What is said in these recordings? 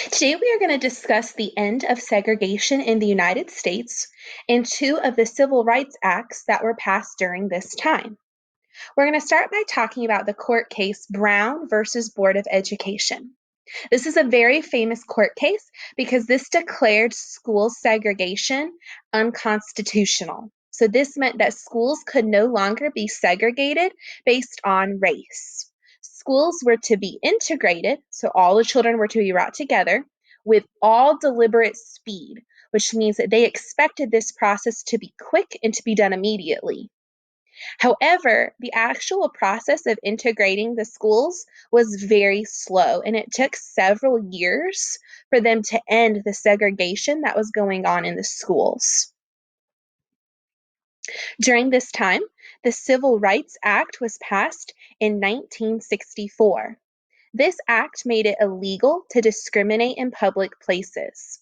Today, we are going to discuss the end of segregation in the United States and two of the civil rights acts that were passed during this time. We're going to start by talking about the court case Brown versus Board of Education. This is a very famous court case because this declared school segregation unconstitutional. So, this meant that schools could no longer be segregated based on race. Schools were to be integrated, so all the children were to be brought together with all deliberate speed, which means that they expected this process to be quick and to be done immediately. However, the actual process of integrating the schools was very slow, and it took several years for them to end the segregation that was going on in the schools. During this time, the Civil Rights Act was passed in 1964. This act made it illegal to discriminate in public places.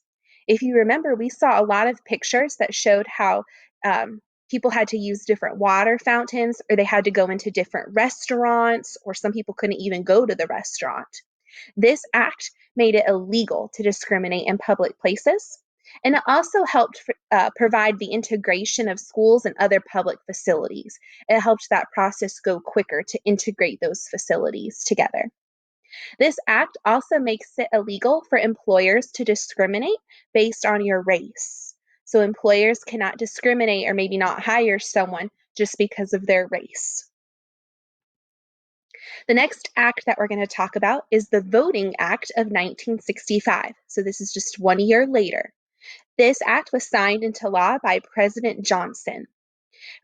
If you remember, we saw a lot of pictures that showed how people had to use different water fountains, or they had to go into different restaurants, or some people couldn't even go to the restaurant. This act made it illegal to discriminate in public places, and it also helped provide the integration of schools and other public facilities. It helped that process go quicker to integrate those facilities together. This act also makes it illegal for employers to discriminate based on your race. So employers cannot discriminate or maybe not hire someone just because of their race. The next act that we're going to talk about is the Voting Act of 1965. So this is just 1 year later. This act was signed into law by President Johnson.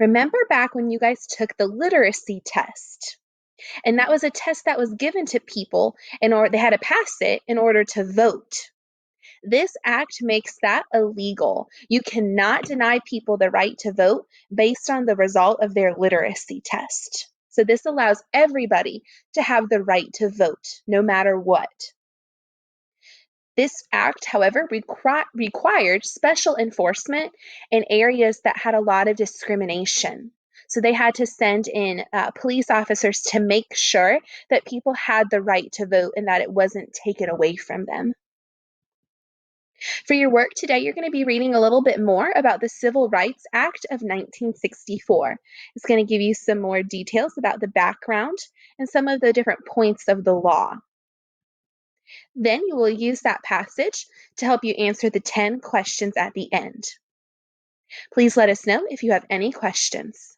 Remember back when you guys took the literacy test? And that was a test that was given to people in order they had to pass it in order to vote. This act makes that illegal. You cannot deny people the right to vote based on the result of their literacy test. So this allows everybody to have the right to vote, no matter what. This act, however, required special enforcement in areas that had a lot of discrimination. So they had to send in police officers to make sure that people had the right to vote and that it wasn't taken away from them. For your work today, you're going to be reading a little bit more about the Civil Rights Act of 1964. It's going to give you some more details about the background and some of the different points of the law. Then you will use that passage to help you answer the 10 questions at the end. Please let us know if you have any questions.